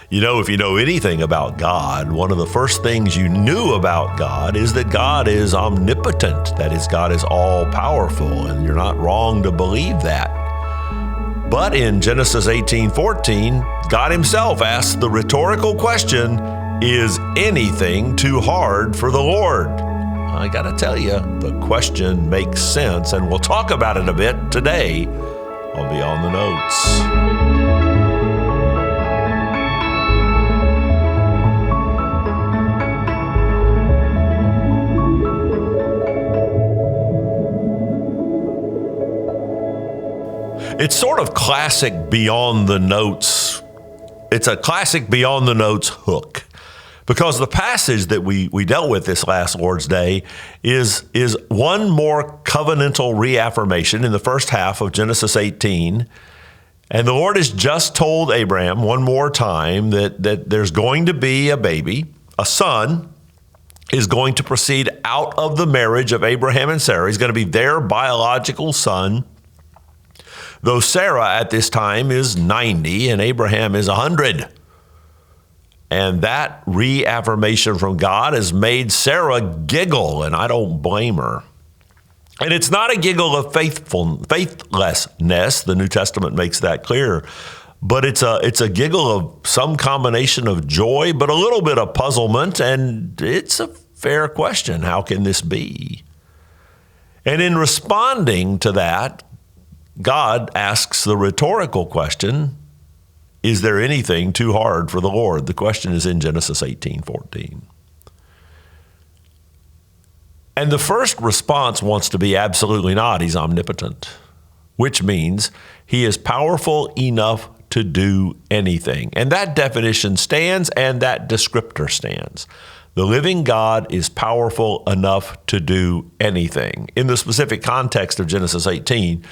You know, if you know anything about God, one of the first things you knew about God is that God is omnipotent. That is, God is all-powerful, and you're not wrong to believe that. But in Genesis 18:14, God himself asks the rhetorical question, is anything too hard for the Lord? I gotta tell you, the question makes sense, and we'll talk about it a bit today on Beyond the Notes. It's sort of classic Beyond the Notes. It's a classic Beyond the Notes hook, because the passage that we dealt with this last Lord's Day is one more covenantal reaffirmation in the first half of Genesis 18. And the Lord has just told Abraham one more time that there's going to be a baby, a son is going to proceed out of the marriage of Abraham and Sarah. He's going to be their biological son. Though Sarah at this time is 90 and Abraham is 100. And that reaffirmation from God has made Sarah giggle, and I don't blame her. And it's not a giggle of faithlessness. The New Testament makes that clear. But it's a giggle of some combination of joy, but a little bit of puzzlement. And it's a fair question. How can this be? And in responding to that, God asks the rhetorical question, is there anything too hard for the Lord? The question is in Genesis 18:14. And the first response wants to be absolutely not. He's omnipotent, which means he is powerful enough to do anything. And that definition stands and that descriptor stands. The living God is powerful enough to do anything. In the specific context of Genesis 18,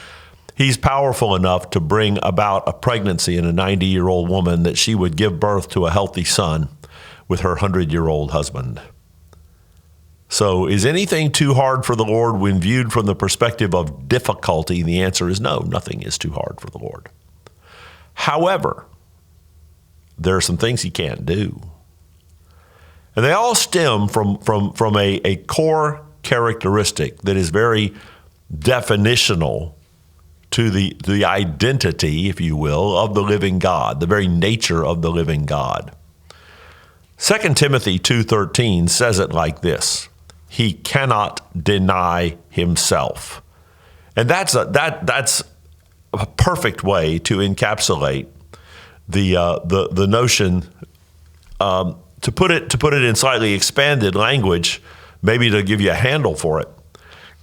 he's powerful enough to bring about a pregnancy in a 90-year-old woman that she would give birth to a healthy son with her 100-year-old husband. So is anything too hard for the Lord when viewed from the perspective of difficulty? The answer is no, nothing is too hard for the Lord. However, there are some things he can't do. And they all stem from a core characteristic that is very definitional to the identity, if you will, of the living God, the very nature of the living God. 2 Timothy 2:13 says it like this: he cannot deny himself. And that's a perfect way to encapsulate the notion, to put it in slightly expanded language, maybe to give you a handle for it.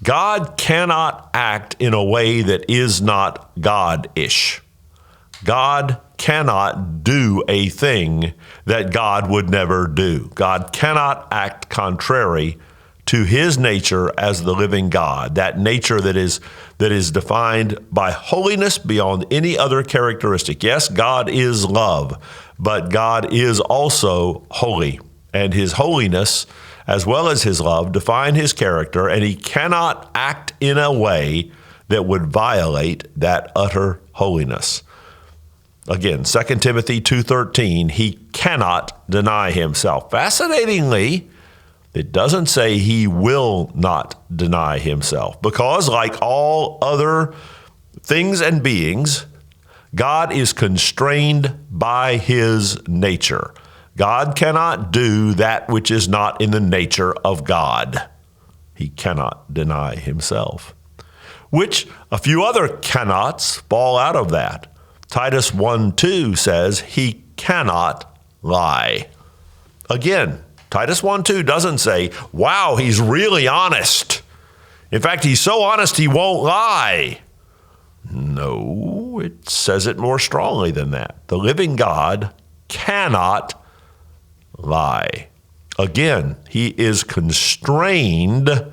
God cannot act in a way that is not God-ish. God cannot do a thing that God would never do. God cannot act contrary to his nature as the living God, that nature that is defined by holiness beyond any other characteristic. Yes, God is love, but God is also holy, and his holiness as well as his love define his character, and he cannot act in a way that would violate that utter holiness. Again, 2 Timothy 2:13, he cannot deny himself. Fascinatingly, it doesn't say he will not deny himself, because like all other things and beings, God is constrained by his nature. God cannot do that which is not in the nature of God. He cannot deny himself, which a few other cannots fall out of that. Titus 1:2 says he cannot lie. Again, Titus 1:2 doesn't say, wow, he's really honest. In fact, he's so honest he won't lie. No, it says it more strongly than that. The living God cannot lie. Again, he is constrained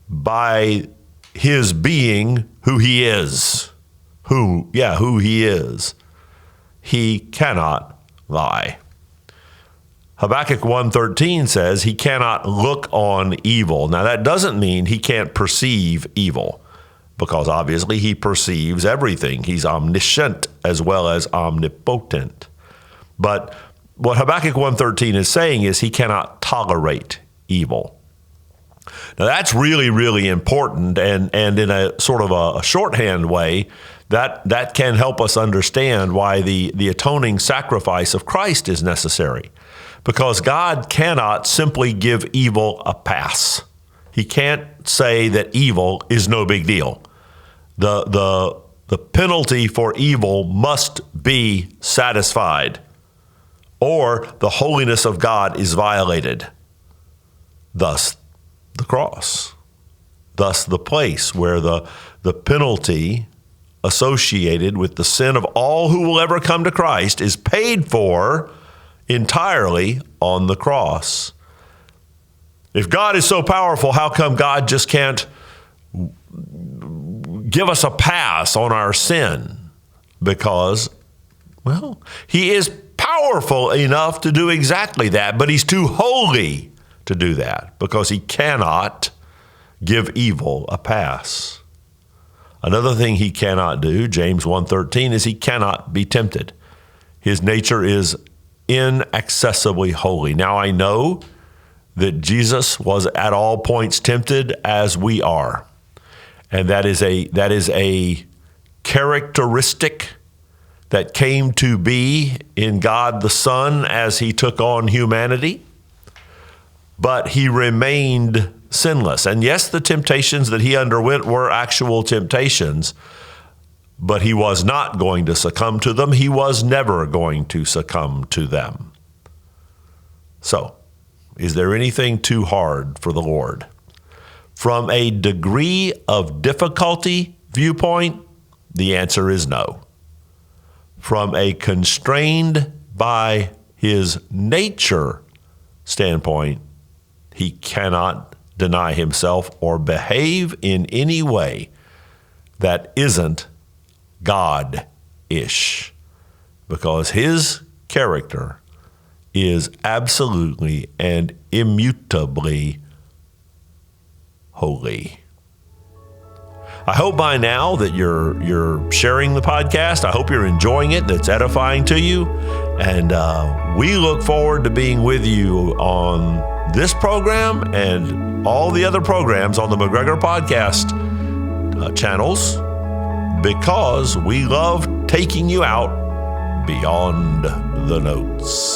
by his being who he is. Who he is. He cannot lie. Habakkuk 1:13 says he cannot look on evil. Now that doesn't mean he can't perceive evil, because obviously he perceives everything. He's omniscient as well as omnipotent. But what Habakkuk 1:13 is saying is he cannot tolerate evil. Now that's really, really important, and in a sort of a shorthand way, that can help us understand why the atoning sacrifice of Christ is necessary. Because God cannot simply give evil a pass. He can't say that evil is no big deal. The penalty for evil must be satisfied, or the holiness of God is violated. Thus, the cross. Thus, the place where the penalty associated with the sin of all who will ever come to Christ is paid for entirely on the cross. If God is so powerful, how come God just can't give us a pass on our sin? Because, well, he is powerful enough to do exactly that, but he's too holy to do that because he cannot give evil a pass. Another thing he cannot do, James 1:13, is he cannot be tempted. His nature is inaccessibly holy. Now I know that Jesus was at all points tempted as we are. And that is a characteristic that came to be in God the Son as he took on humanity. But he remained sinless. And yes, the temptations that he underwent were actual temptations, but he was not going to succumb to them. He was never going to succumb to them. So, is there anything too hard for the Lord? From a degree of difficulty viewpoint, the answer is no. From a constrained by his nature standpoint, he cannot deny himself or behave in any way that isn't God-ish, because his character is absolutely and immutably holy. I hope by now that you're sharing the podcast. I hope you're enjoying it, that it's edifying to you. And we look forward to being with you on this program and all the other programs on the McGregor podcast channels, because we love taking you out beyond the notes.